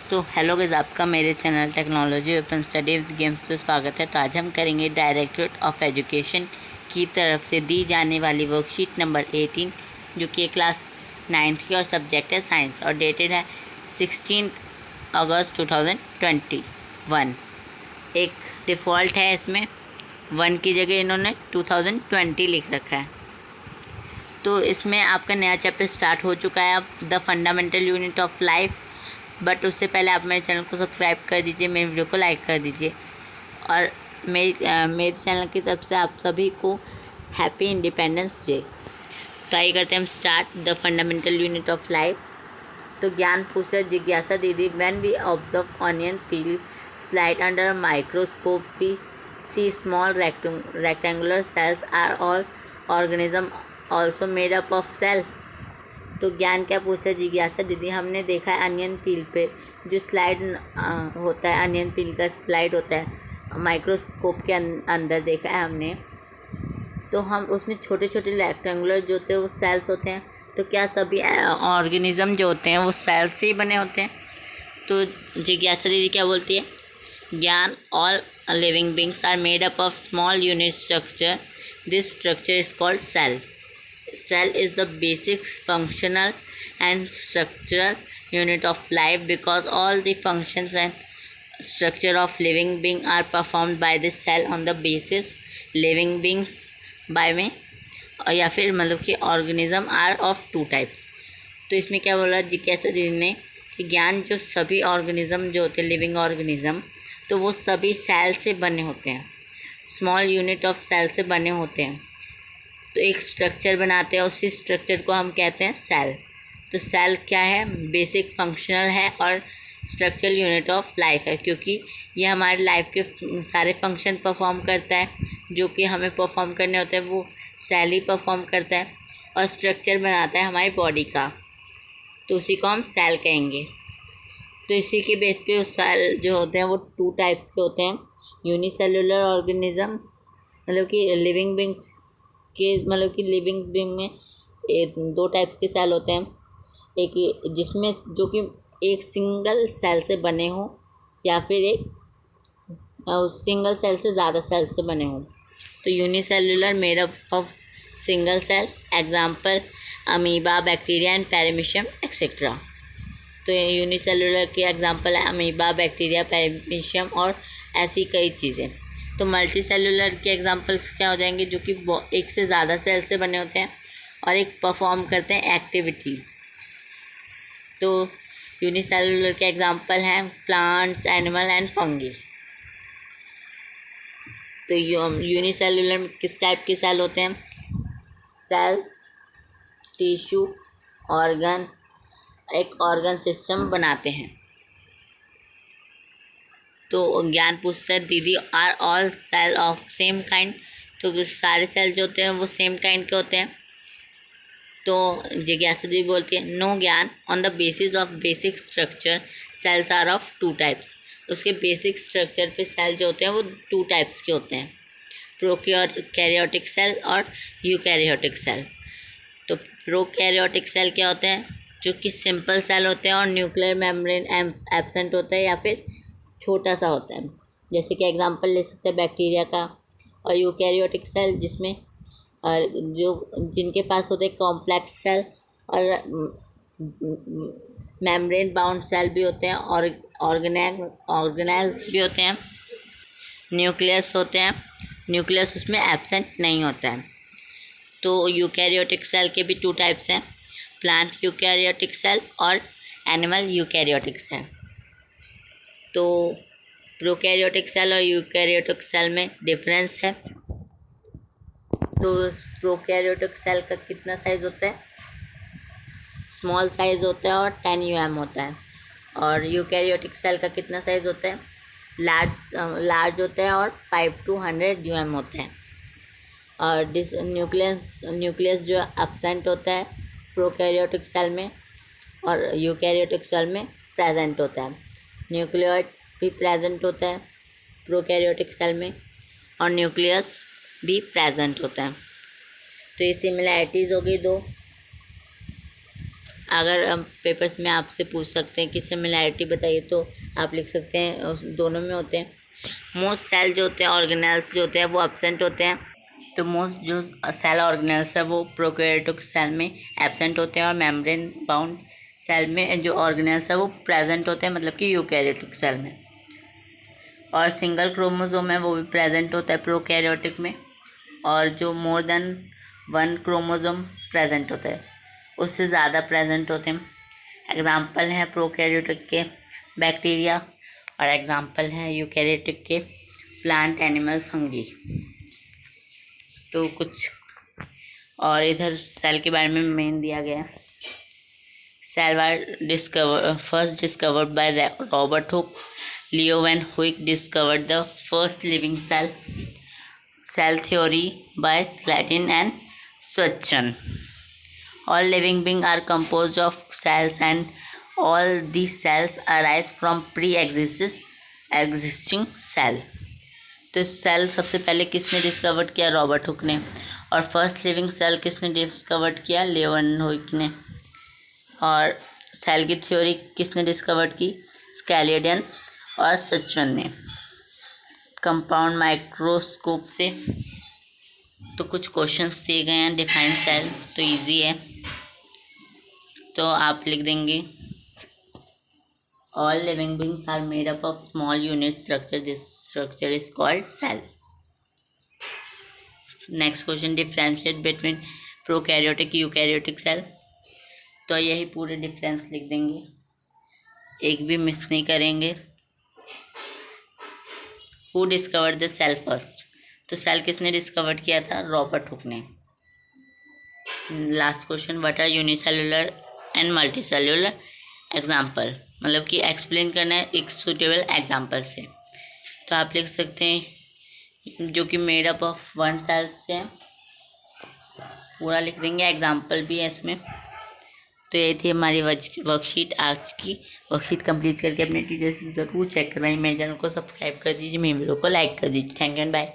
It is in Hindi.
सो हेलो गाइस, आपका मेरे channel technology open studies games पे स्वागत है। तो आज हम करेंगे डायरेक्टरेट ऑफ एजुकेशन की तरफ से दी जाने वाली वर्कशीट नंबर 18, जो कि क्लास 9th की और सब्जेक्ट है साइंस और डेटेड है 16 अगस्त 2021। एक डिफ़ॉल्ट है, इसमें 1 की जगह इन्होंने 2020 लिख रखा है। तो इसमें आपका नया चैप्टर स्टार्ट हो चुका है अब, the fundamental unit of life. But उससे पहले आप मेरे चैनल को सब्सक्राइब कर दीजिए, मेरे वीडियो को लाइक कर दीजिए और मेरे चैनल की तरफ से आप सभी को हैप्पी इंडिपेंडेंस डे। तो आइए करते हैं हम start the fundamental unit of life. तो ज्ञान पूछ रहे जिज्ञासा दीदी, when we observe onion peel slide under a microscope we see small rectangular cells are all organism also made up of cell. तो ज्ञान क्या पूछा जिज्ञासा दीदी, हमने देखा है अनियन पील पे जो स्लाइड होता है, अनियन पील का स्लाइड होता है माइक्रोस्कोप के अंदर देखा है हमने। तो हम उसमें छोटे छोटे रेक्टेंगुलर जो होते हैं वो सेल्स होते हैं। तो क्या सभी ऑर्गेनिज्म जो होते हैं वो सेल्स से ही बने होते हैं? तो जिज्ञासा दीदी क्या बोलती है, Gyan all living beings are made up of small unit structure, this structure is called cell. Cell is the basic functional and structural unit of life because all the functions and structure of living being are performed by the cell on the basis living beings by में या फिर मतलब कि organism are of two types। तो इसमें क्या बोला जिज्ञासा दीदी ने कि ज्ञान जो सभी ऑर्गेनिज्म जो होते हैं लिविंग ऑर्गेनिज्म, तो वो सभी सेल से बने होते हैं, स्मॉल यूनिट ऑफ सेल से बने होते हैं। तो एक स्ट्रक्चर बनाते हैं, उसी स्ट्रक्चर को हम कहते हैं सेल। तो सेल क्या है, बेसिक फंक्शनल है और स्ट्रक्चरल यूनिट ऑफ लाइफ है, क्योंकि ये हमारे लाइफ के सारे फंक्शन परफॉर्म करता है जो कि हमें परफॉर्म करने होते हैं, वो सेल ही परफॉर्म करता है और स्ट्रक्चर बनाता है हमारी बॉडी का, तो उसी को हम सेल कहेंगे। तो इसी के बेस पे सेल जो होते हैं वो 2 टाइप्स के होते हैं, यूनिसेलुलर ऑर्गेनिज्म मतलब कि लिविंग बींग्स के मतलब कि लिविंग बींग में 2 टाइप्स के सेल होते हैं, एक जिसमें जो कि एक सिंगल सेल से बने हों या फिर एक सिंगल सेल से ज़्यादा सेल से बने हों। तो unicellular made up of single cell, example amoeba, bacteria and paramecium etcetera. तो यूनिसेलुलर के एग्जांपल है अमीबा, बैक्टीरिया, पैरामीशियम और ऐसी कई चीज़ें। तो मल्टी सेलुलर के एग्जांपल्स क्या हो जाएंगे, जो कि एक से ज़्यादा सेल से बने होते हैं और एक परफॉर्म करते हैं एक्टिविटी। तो यूनिसेलुलर के एग्जांपल हैं प्लांट्स, एनिमल एंड फंगी। तो यूनिसेलुलर में किस टाइप के सेल होते हैं, सेल्स, टिश्यू, ऑर्गन, एक ऑर्गन सिस्टम बनाते हैं। तो ज्ञान पूछता है दीदी, are all cell of same kind. तो सारे सेल जो होते हैं वो सेम काइंड के होते हैं। तो जिज्ञासा दीदी बोलती है, no Gyan, on the basis of basic structure cells are of 2 types. उसके बेसिक स्ट्रक्चर पे सेल जो होते हैं वो 2 टाइप्स के होते हैं, प्रोकैरियोटिक सेल और यूकैरियोटिक सेल। तो प्रोकैरियोटिक सेल क्या होते हैं, जो कि सिंपल सेल होते हैं और न्यूक्लियर मेम्ब्रेन एब्सेंट होता है या फिर छोटा सा होता है। जैसे कि एग्जांपल ले सकते हैं बैक्टीरिया का। और यूकैरियोटिक सेल जिसमें जो जिनके पास होते हैं कॉम्प्लेक्स सेल और मेम्ब्रेन बाउंड सेल भी होते हैं और ऑर्गेनेल्स भी होते हैं, न्यूक्लियस होते हैं, न्यूक्लियस उसमें एब्सेंट नहीं होता है। तो यूकैरियोटिक सेल के भी 2 टाइप्स हैं, प्लांट यूकैरियोटिक सेल और एनिमल यूकैरियोटिक सेल। तो प्रोकैरियोटिक सेल और यूकैरियोटिक सेल में डिफरेंस है। तो प्रोकैरियोटिक सेल का कितना साइज़ होता है, स्मॉल साइज़ होता है और 10 UM होता है। और यूकैरियोटिक सेल का कितना साइज़ होता है, लार्ज होता है और 5 to 100 UM होता है। और न्यूक्लियस जो एब्सेंट होता है प्रोकैरियोटिक सेल में और यूकैरियोटिक सेल में प्रेजेंट होता है। न्यूक्लियोइड भी प्रेजेंट होता है प्रोकैरियोटिक सेल में और न्यूक्लियस भी प्रेजेंट होता है। तो ये सिमिलैरिटीज़ हो गई 2। अगर पेपर्स में आपसे पूछ सकते हैं कि सिमिलैरिटी बताइए, तो आप लिख सकते हैं दोनों में होते हैं। मोस्ट सेल जो होते हैं ऑर्गेनेल्स जो होते हैं वो एब्सेंट होते हैं। तो मोस्ट जो सेल ऑर्गेनेल्स है वो प्रोकैरियोटिक सेल में एब्सेंट होते हैं, और मेम्ब्रेन बाउंड सेल में जो ऑर्गेनेल्स है वो प्रेजेंट होते हैं, मतलब कि यूकैरियोटिक सेल में। और सिंगल क्रोमोसोम है वो भी प्रेजेंट होता है प्रोकैरियोटिक में, और जो more than one chromosome present होता है उससे ज़्यादा प्रेजेंट होते हैं। एग्जाम्पल है प्रोकैरियोटिक के बैक्टीरिया, और एग्जाम्पल है यूकैरियोटिक के प्लांट, एनिमल, फंगी। तो कुछ और इधर सेल के बारे में मेन दिया गया है। Cell was first discovered by Robert Hooke. Leeuwenhoek discovered the first living cell. Cell theory by Schleiden and Schwann. All living beings are composed of cells, and all these cells arise from existing cell. तो सेल सबसे पहले किसने डिस्कवर्ड किया? रॉबर्ट हुक ने। और फर्स्ट लिविंग सेल किसने डिस्कवर्ड किया? लेवनहुइक ने। और सेल की थ्योरी किसने डिस्कवर्ड की? स्कैलियडन और सचन ने कंपाउंड माइक्रोस्कोप से। तो कुछ क्वेश्चंस दिए गए हैं। डिफाइन सेल तो इजी है, तो आप लिख देंगे all living beings are made up of small unit structure, this structure is called cell. Next question, differentiate between prokaryotic eukaryotic cell. तो यही पूरे डिफरेंस लिख देंगे, एक भी मिस नहीं करेंगे। Who discovered the cell first? तो सेल किसने डिस्कवर किया था? रॉबर्ट हुक ने। Last question, what are unicellular and multicellular example? मतलब कि एक्सप्लेन करना है एक सुटेबल एग्जाम्पल से। तो आप लिख सकते हैं जो कि made up of one cells से, पूरा लिख देंगे, एग्जाम्पल भी है इसमें। तो ये थी हमारी वर्कशीट। आज की वर्कशीट कंप्लीट करके अपने टीचर से ज़रूर चेक करवाइए। मेरे चैनल को सब्सक्राइब कर दीजिए, मेरे वीडियो को लाइक कर दीजिए। Thank you and bye.